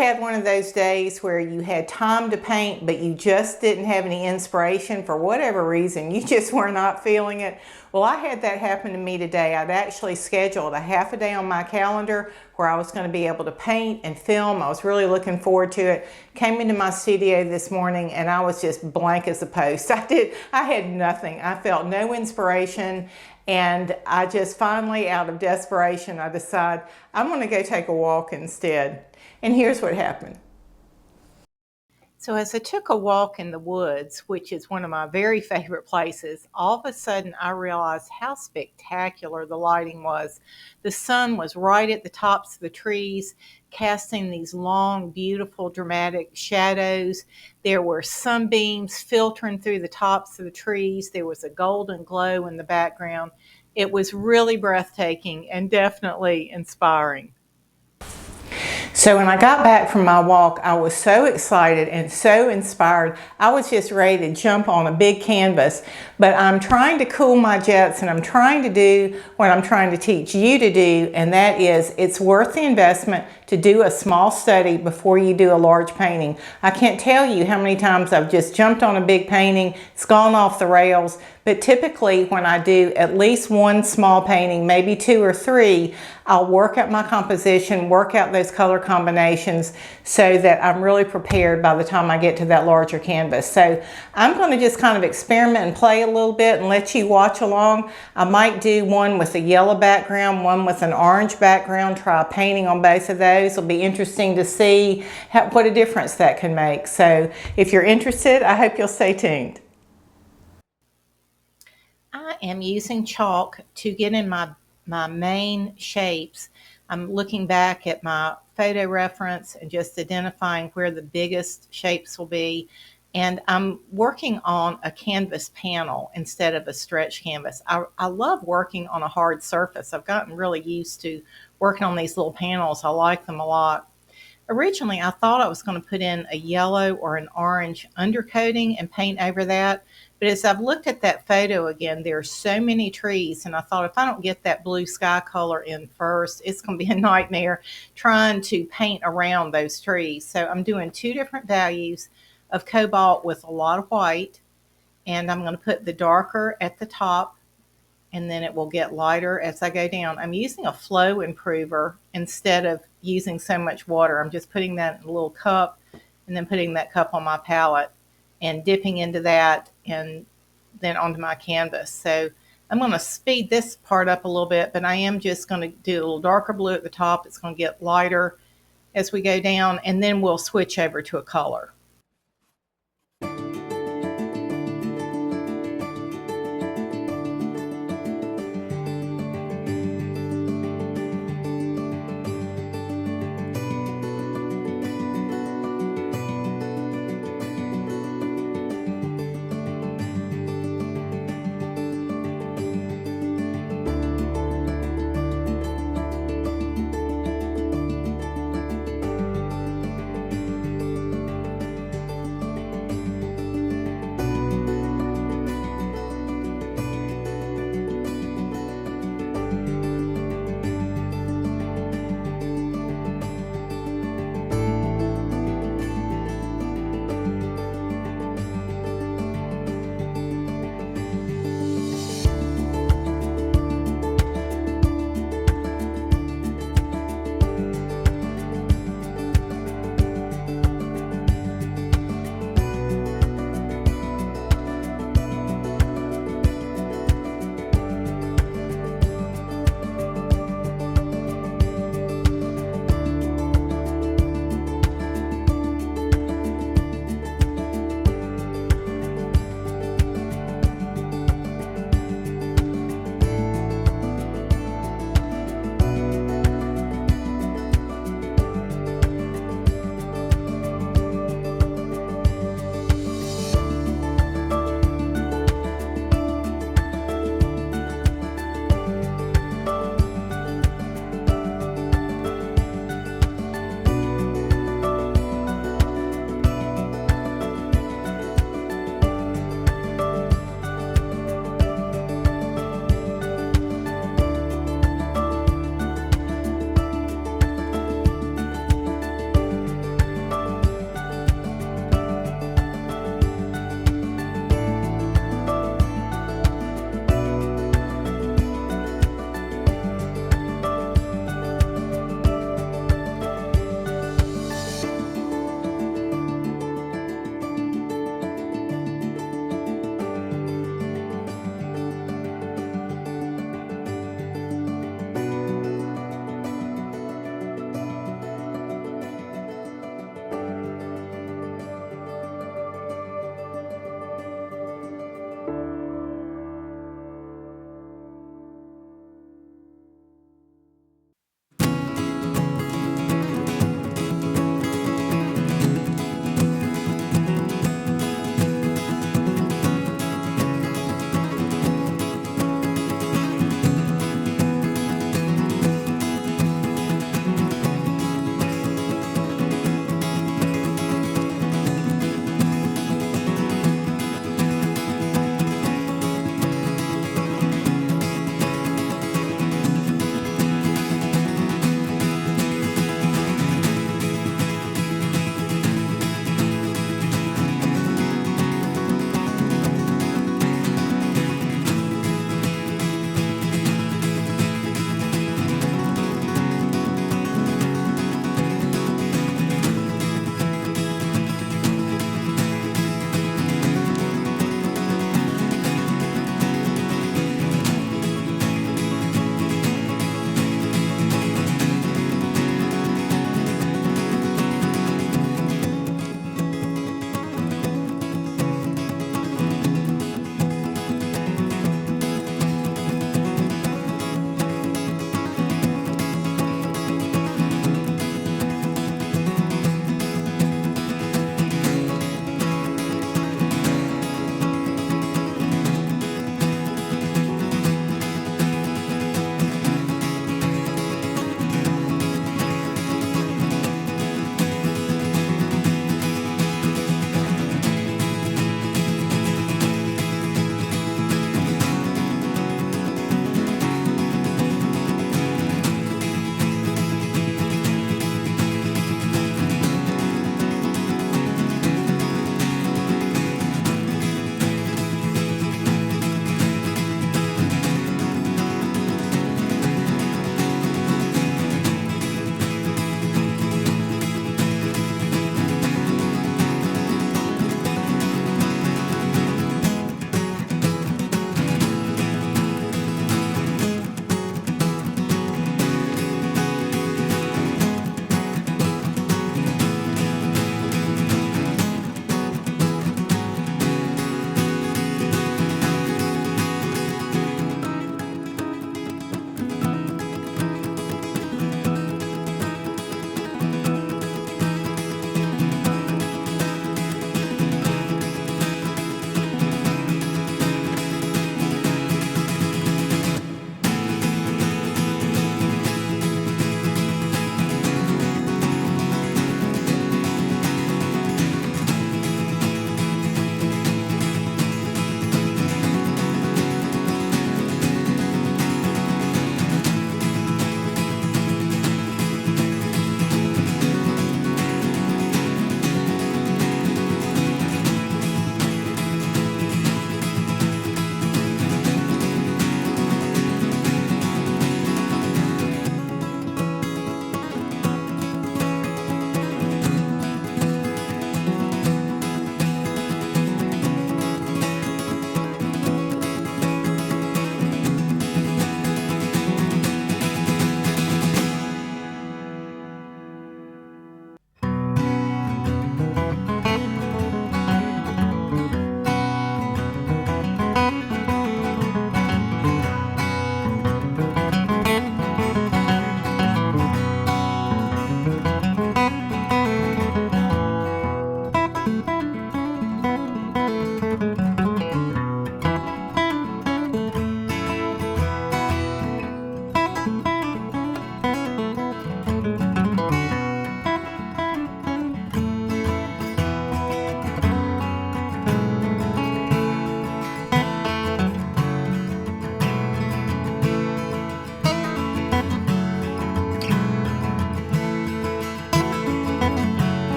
had one of those days where you had time to paint, but you just didn't have any inspiration for whatever reason? You just were not feeling it. Well, I had that happen to me today. I'd actually scheduled a half a day on my calendar where I was going to be able to paint and film. I was really looking forward to it. Came into my studio this morning and I was just blank as a post. I had nothing. I felt no inspiration. And I just finally, out of desperation, I decided I'm going to go take a walk instead. And here's what happened. So as I took a walk in the woods, which is one of my very favorite places, all of a sudden I realized how spectacular the lighting was. The sun was right at the tops of the trees, casting these long, beautiful, dramatic shadows. There were sunbeams filtering through the tops of the trees. There was a golden glow in the background. It was really breathtaking and definitely inspiring. So when I got back from my walk, I was so excited and so inspired. I was just ready to jump on a big canvas, but I'm trying to cool my jets and I'm trying to do what I'm trying to teach you to do, and that is it's worth the investment to do a small study before you do a large painting. I can't tell you how many times I've just jumped on a big painting, it's gone off the rails, but typically when I do at least one small painting, maybe 2 or 3, I'll work out my composition, work out those color combinations so that I'm really prepared by the time I get to that larger canvas. So I'm going to just kind of experiment and play a little bit and let you watch along. I might do one with a yellow background, one with an orange background, try painting on both of those. It'll be interesting to see what a difference that can make. So if you're interested, I hope you'll stay tuned. I am using chalk to get in my main shapes. I'm looking back at my photo reference and just identifying where the biggest shapes will be. And I'm working on a canvas panel instead of a stretch canvas. I love working on a hard surface. I've gotten really used to working on these little panels. I like them a lot. Originally, I thought I was going to put in a yellow or an orange undercoating and paint over that. But as I've looked at that photo again, there are so many trees, and I thought if I don't get that blue sky color in first, it's going to be a nightmare trying to paint around those trees. So I'm doing 2 different values of cobalt with a lot of white, and I'm going to put the darker at the top, and then it will get lighter as I go down. I'm using a flow improver instead of using so much water. I'm just putting that in a little cup and then putting that cup on my palette and dipping into that and then onto my canvas. So I'm going to speed this part up a little bit, but I am just going to do a little darker blue at the top. It's going to get lighter as we go down, and then we'll switch over to a color.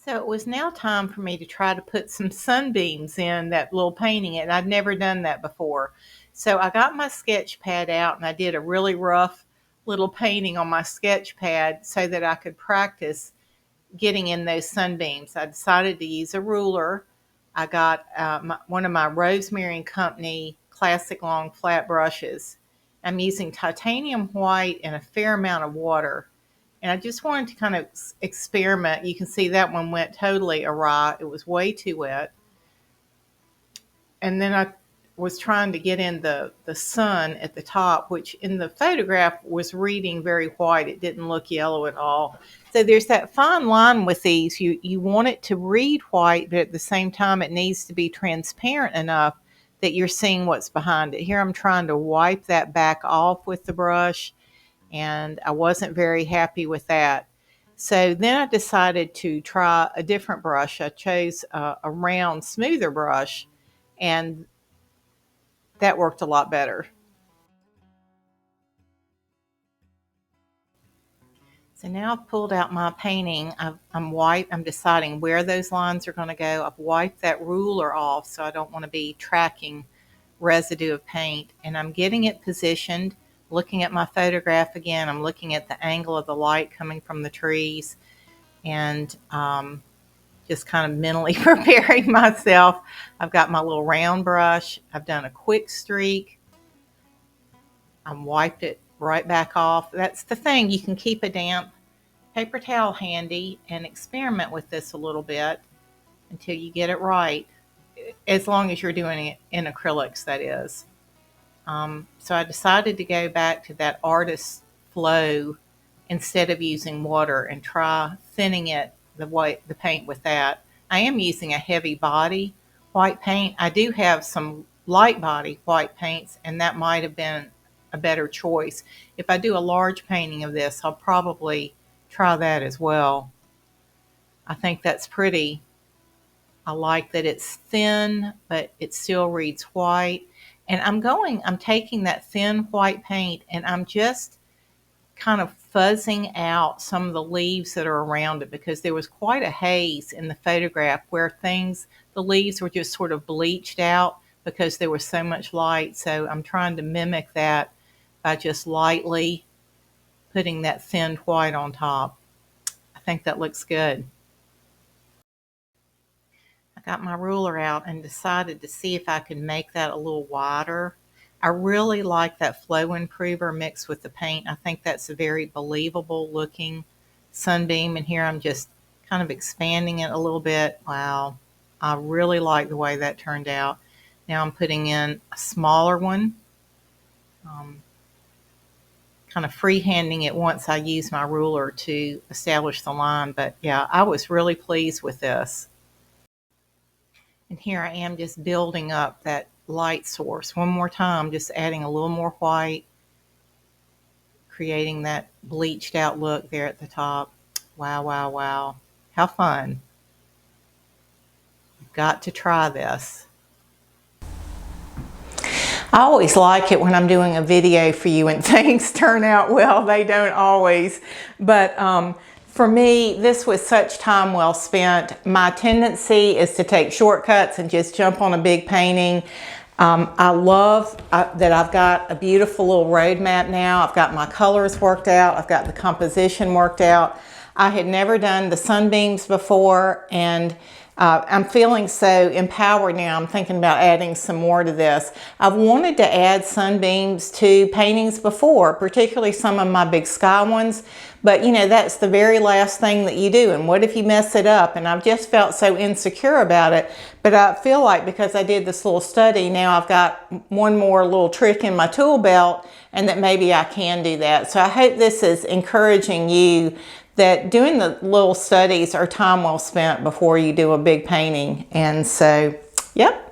So it was now time for me to try to put some sunbeams in that little painting, and I'd never done that before. So I got my sketch pad out and I did a really rough little painting on my sketch pad so that I could practice getting in those sunbeams. I decided to use a ruler. I got one of my Rosemary and Company classic long flat brushes. I'm using titanium white and a fair amount of water. And I just wanted to kind of experiment. You can see that one went totally awry. It was way too wet. And then I was trying to get in the sun at the top, which in the photograph was reading very white. It didn't look yellow at all. So there's that fine line with these. You want it to read white, but at the same time it needs to be transparent enough that you're seeing what's behind it. Here I'm trying to wipe that back off with the brush, and I wasn't very happy with that. So then I decided to try a different brush. I chose a round, smoother brush, and that worked a lot better. So now I've pulled out my painting. I'm deciding where those lines are going to go. I've wiped that ruler off so I don't want to be tracking residue of paint. And I'm getting it positioned, looking at my photograph again. I'm looking at the angle of the light coming from the trees, and just kind of mentally preparing myself. I've got my little round brush. I've done a quick streak. I'm wiped it right back off. That's the thing. You can keep a damp paper towel handy and experiment with this a little bit until you get it right, as long as you're doing it in acrylics, that is. So I decided to go back to that artist's flow instead of using water and try thinning it the paint with that. I am using a heavy body white paint. I do have some light body white paints, and that might have been a better choice. If I do a large painting of this, I'll probably try that as well. I think that's pretty. I like that it's thin, but it still reads white. And I'm taking that thin white paint and I'm just kind of fuzzing out some of the leaves that are around it, because there was quite a haze in the photograph where the leaves were just sort of bleached out because there was so much light. So I'm trying to mimic that by just lightly putting that thin white on top. I think that looks good. I got my ruler out and decided to see if I could make that a little wider. I really like that flow improver mixed with the paint. I think that's a very believable looking sunbeam, and here I'm just kind of expanding it a little bit. Wow, I really like the way that turned out. Now I'm putting in a smaller one, kind of freehanding it once I use my ruler to establish the line. But yeah, I was really pleased with this. And here I am just building up that light source one more time, just adding a little more white, creating that bleached out look there at the top. Wow, wow, wow. How fun. You've got to try this. I always like it when I'm doing a video for you and things turn out well. They don't always, but for me, this was such time well spent. My tendency is to take shortcuts and just jump on a big painting. I love that I've got a beautiful little roadmap now. I've got my colors worked out. I've got the composition worked out. I had never done the sunbeams before, and I'm feeling so empowered now. I'm thinking about adding some more to this. I've wanted to add sunbeams to paintings before, particularly some of my big sky ones, but you know, that's the very last thing that you do, and what if you mess it up? And I've just felt so insecure about it, but I feel like because I did this little study, now I've got one more little trick in my tool belt, and that maybe I can do that. So I hope this is encouraging you that doing the little studies are time well spent before you do a big painting. And so, yep.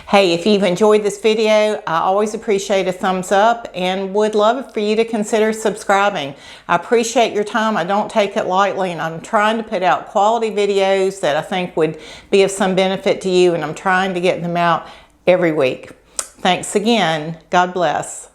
Hey, if you've enjoyed this video, I always appreciate a thumbs up and would love for you to consider subscribing. I appreciate your time. I don't take it lightly, and I'm trying to put out quality videos that I think would be of some benefit to you, and I'm trying to get them out every week. Thanks again. God bless.